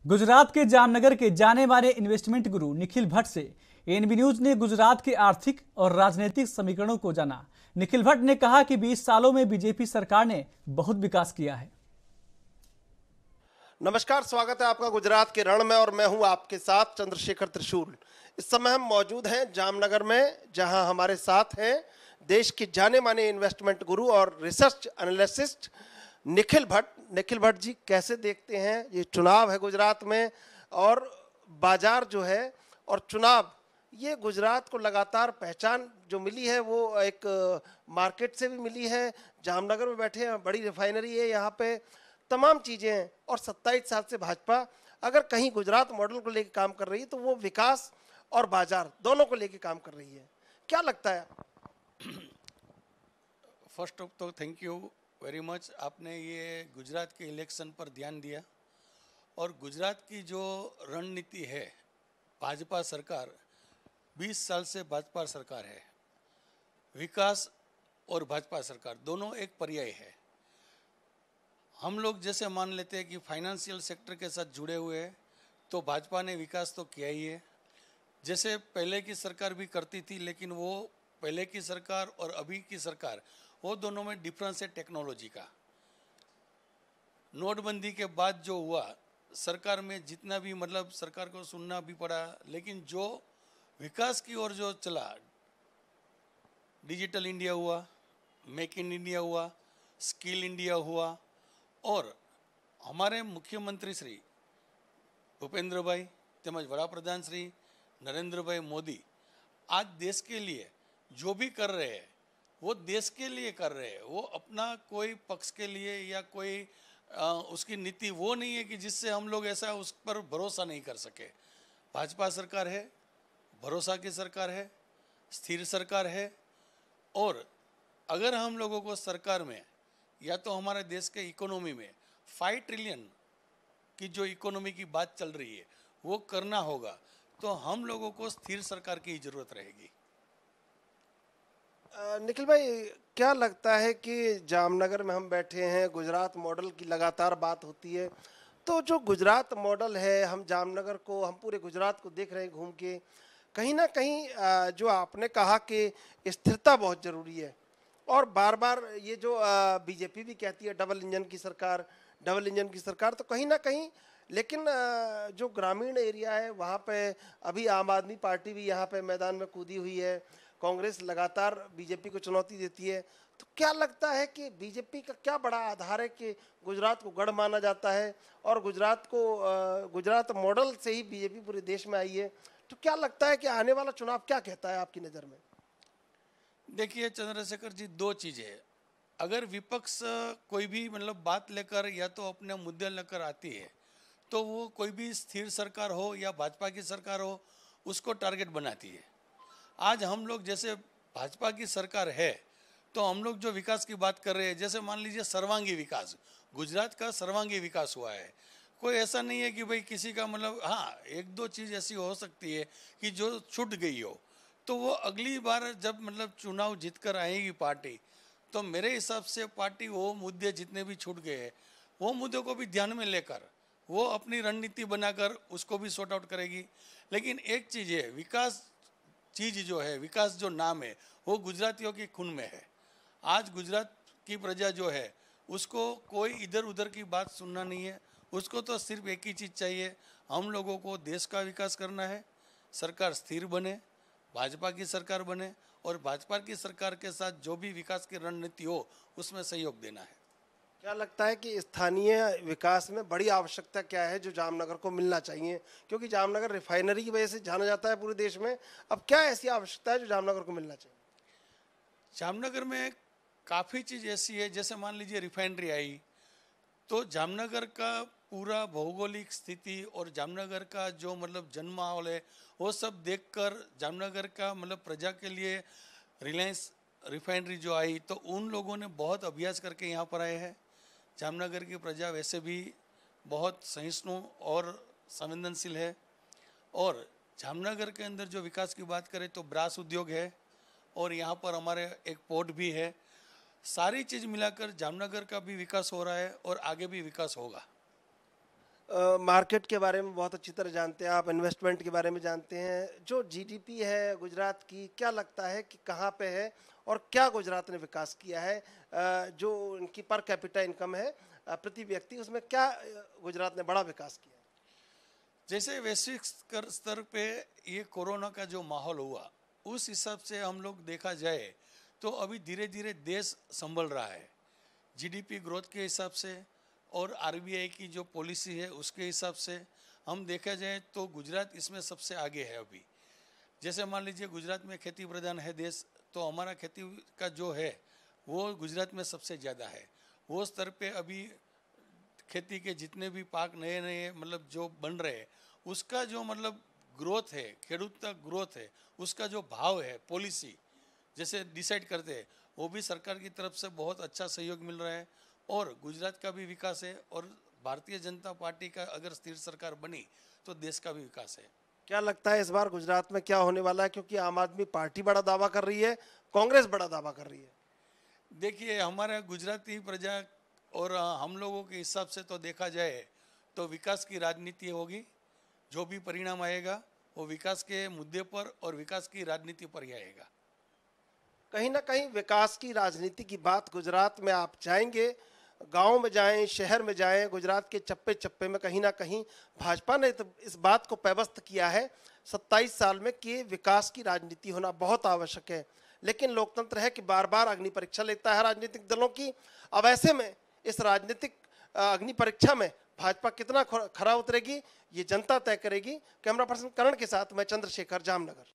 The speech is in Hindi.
गुजरात के जामनगर के जाने माने इन्वेस्टमेंट गुरु निखिल भट्ट से एएनबी न्यूज ने गुजरात के आर्थिक और राजनीतिक समीकरणों को जाना। निखिल भट्ट ने कहा कि 20 सालों में बीजेपी सरकार ने बहुत विकास किया है। नमस्कार, स्वागत है आपका गुजरात के रण में और मैं हूं आपके साथ चंद्रशेखर त्रिशूल। इस समय हम मौजूद हैं जामनगर में, जहां हमारे साथ हैं देश के जाने माने इन्वेस्टमेंट गुरु और रिसर्च एनालिस्ट निखिल भट्ट। निखिल भट्ट जी, कैसे देखते हैं ये चुनाव है गुजरात में और बाजार जो है और चुनाव, ये गुजरात को लगातार पहचान जो मिली है वो एक मार्केट से भी मिली है। जामनगर में बैठे हैं, बड़ी रिफाइनरी है, यहाँ पे तमाम चीज़ें हैं और 27 साल से भाजपा अगर कहीं गुजरात मॉडल को लेकर काम कर रही है तो वो विकास और बाजार दोनों को लेकर काम कर रही है। क्या लगता है? फर्स्ट ऑफ तो थैंक यू वेरी मच, आपने ये गुजरात के इलेक्शन पर ध्यान दिया और गुजरात की जो रणनीति है, भाजपा सरकार 20 साल से भाजपा सरकार है। विकास और भाजपा सरकार दोनों एक पर्याय है। हम लोग जैसे मान लेते हैं कि फाइनेंशियल सेक्टर के साथ जुड़े हुए हैं तो भाजपा ने विकास तो किया ही है, जैसे पहले की सरकार भी करती थी, लेकिन वो पहले की सरकार और अभी की सरकार वो दोनों में डिफरेंस है टेक्नोलॉजी का। नोटबंदी के बाद जो हुआ, सरकार में जितना भी मतलब सरकार को सुनना भी पड़ा, लेकिन जो विकास की ओर जो चला, डिजिटल इंडिया हुआ, मेक इन इंडिया हुआ, स्किल इंडिया हुआ और हमारे मुख्यमंत्री श्री भूपेंद्र भाई तेमज वडाप्रधान श्री नरेंद्र भाई मोदी आज देश के लिए जो भी कर रहे हैं वो देश के लिए कर रहे हैं। वो अपना कोई पक्ष के लिए या कोई उसकी नीति वो नहीं है कि जिससे हम लोग ऐसा उस पर भरोसा नहीं कर सके। भाजपा सरकार है, भरोसा की सरकार है, स्थिर सरकार है और अगर हम लोगों को सरकार में या तो हमारे देश के इकोनॉमी में 5 ट्रिलियन की जो इकोनॉमी की बात चल रही है वो करना होगा तो हम लोगों को स्थिर सरकार की जरूरत रहेगी। निखिल भाई, क्या लगता है कि जामनगर में हम बैठे हैं, गुजरात मॉडल की लगातार बात होती है, तो जो गुजरात मॉडल है, हम जामनगर को, हम पूरे गुजरात को देख रहे हैं घूम के, कहीं ना कहीं जो आपने कहा कि स्थिरता बहुत ज़रूरी है और बार बार ये जो बीजेपी भी कहती है डबल इंजन की सरकार, डबल इंजन की सरकार, तो कहीं ना कहीं लेकिन जो ग्रामीण एरिया है वहाँ पे अभी आम आदमी पार्टी भी यहाँ पे मैदान में कूदी हुई है, कांग्रेस लगातार बीजेपी को चुनौती देती है। तो क्या लगता है कि बीजेपी का क्या बड़ा आधार है कि गुजरात को गढ़ माना जाता है और गुजरात को गुजरात मॉडल से ही बीजेपी पूरे देश में आई है? तो क्या लगता है कि आने वाला चुनाव क्या कहता है आपकी नज़र में? देखिए चंद्रशेखर जी, दो चीज़ें, अगर विपक्ष कोई भी मतलब बात लेकर या तो अपने मुद्दे लेकर आती है तो वो कोई भी स्थिर सरकार हो या भाजपा की सरकार हो उसको टारगेट बनाती है। आज हम लोग जैसे भाजपा की सरकार है तो हम लोग जो विकास की बात कर रहे हैं, जैसे मान लीजिए सर्वांगी विकास, गुजरात का सर्वांगी विकास हुआ है। कोई ऐसा नहीं है कि भाई किसी का मतलब, हाँ एक दो चीज़ ऐसी हो सकती है कि जो छूट गई हो, तो वो अगली बार जब मतलब चुनाव जीत कर आएगी पार्टी, तो मेरे हिसाब से पार्टी वो मुद्दे जितने भी छूट गए हैं वो मुद्दों को भी ध्यान में लेकर वो अपनी रणनीति बनाकर उसको भी सॉर्ट आउट करेगी। लेकिन एक चीज़ है, विकास चीज़ जो है, विकास जो नाम है वो गुजरातियों के खून में है। आज गुजरात की प्रजा जो है उसको कोई इधर उधर की बात सुनना नहीं है, उसको तो सिर्फ एक ही चीज़ चाहिए, हम लोगों को देश का विकास करना है, सरकार स्थिर बने, भाजपा की सरकार बने और भाजपा की सरकार के साथ जो भी विकास की रणनीति हो उसमें सहयोग देना है। क्या लगता है कि स्थानीय विकास में बड़ी आवश्यकता क्या है जो जामनगर को मिलना चाहिए? क्योंकि जामनगर रिफाइनरी की वजह से जाना जाता है पूरे देश में। अब क्या ऐसी आवश्यकता है जो जामनगर को मिलना चाहिए? जामनगर में काफ़ी चीज़ ऐसी है, जैसे मान लीजिए रिफाइनरी आई तो जामनगर का पूरा भौगोलिक स्थिति और जामनगर का जो मतलब जनमाहौल है वो सब देखकर जामनगर का मतलब प्रजा के लिए रिलायंस रिफाइनरी जो आई तो उन लोगों ने बहुत अभ्यास करके यहाँ पर आए हैं। जामनगर की प्रजा वैसे भी बहुत सहिष्णु और संवेदनशील है और जामनगर के अंदर जो विकास की बात करें तो ब्रास उद्योग है और यहाँ पर हमारे एक पोर्ट भी है। सारी चीज़ मिलाकर जामनगर का भी विकास हो रहा है और आगे भी विकास होगा। मार्केट के बारे में बहुत अच्छी तरह जानते हैं आप, इन्वेस्टमेंट के बारे में जानते हैं। जो जीडीपी है गुजरात की, क्या लगता है कि कहाँ पे है और क्या गुजरात ने विकास किया है? जो इनकी पर कैपिटा इनकम है प्रति व्यक्ति, उसमें क्या गुजरात ने बड़ा विकास किया है? जैसे वैश्विक स्तर पे ये कोरोना का जो माहौल हुआ, उस हिसाब से हम लोग देखा जाए तो अभी धीरे धीरे देश संभल रहा है। जीडीपी ग्रोथ के हिसाब से और आरबीआई की जो पॉलिसी है उसके हिसाब से हम देखा जाए तो गुजरात इसमें सबसे आगे है अभी। जैसे मान लीजिए गुजरात में खेती प्रधान है देश, तो हमारा खेती का जो है वो गुजरात में सबसे ज़्यादा है। वो स्तर पे अभी खेती के जितने भी पाक नए नए मतलब जो बन रहे हैं, उसका जो मतलब ग्रोथ है, खेडूत तक ग्रोथ है, उसका जो भाव है, पॉलिसी जैसे डिसाइड करते हैं, वो भी सरकार की तरफ से बहुत अच्छा सहयोग मिल रहा है। और गुजरात का भी विकास है, और भारतीय जनता पार्टी का अगर स्थिर सरकार बनी तो देश का भी विकास है। क्या लगता है इस बार गुजरात में क्या होने वाला है? क्योंकि आम आदमी पार्टी बड़ा दावा कर रही है, कांग्रेस बड़ा दावा कर रही है। देखिए, हमारे गुजराती प्रजा और हम लोगों के हिसाब से तो देखा जाए तो विकास की राजनीति होगी। जो भी परिणाम आएगा वो विकास के मुद्दे पर और विकास की राजनीति पर ही आएगा। कहीं ना कहीं विकास की राजनीति की बात गुजरात में आप जाएंगे, गांव में जाएं, शहर में जाएं, गुजरात के चप्पे चप्पे में कहीं ना कहीं भाजपा ने तो इस बात को पैबस्त किया है 27 साल में कि विकास की राजनीति होना बहुत आवश्यक है। लेकिन लोकतंत्र है कि बार बार अग्नि परीक्षा लेता है राजनीतिक दलों की। अब ऐसे में इस राजनीतिक अग्नि परीक्षा में भाजपा कितना खरा उतरेगी, ये जनता तय करेगी। कैमरा पर्सन करण के साथ मैं चंद्रशेखर, जामनगर।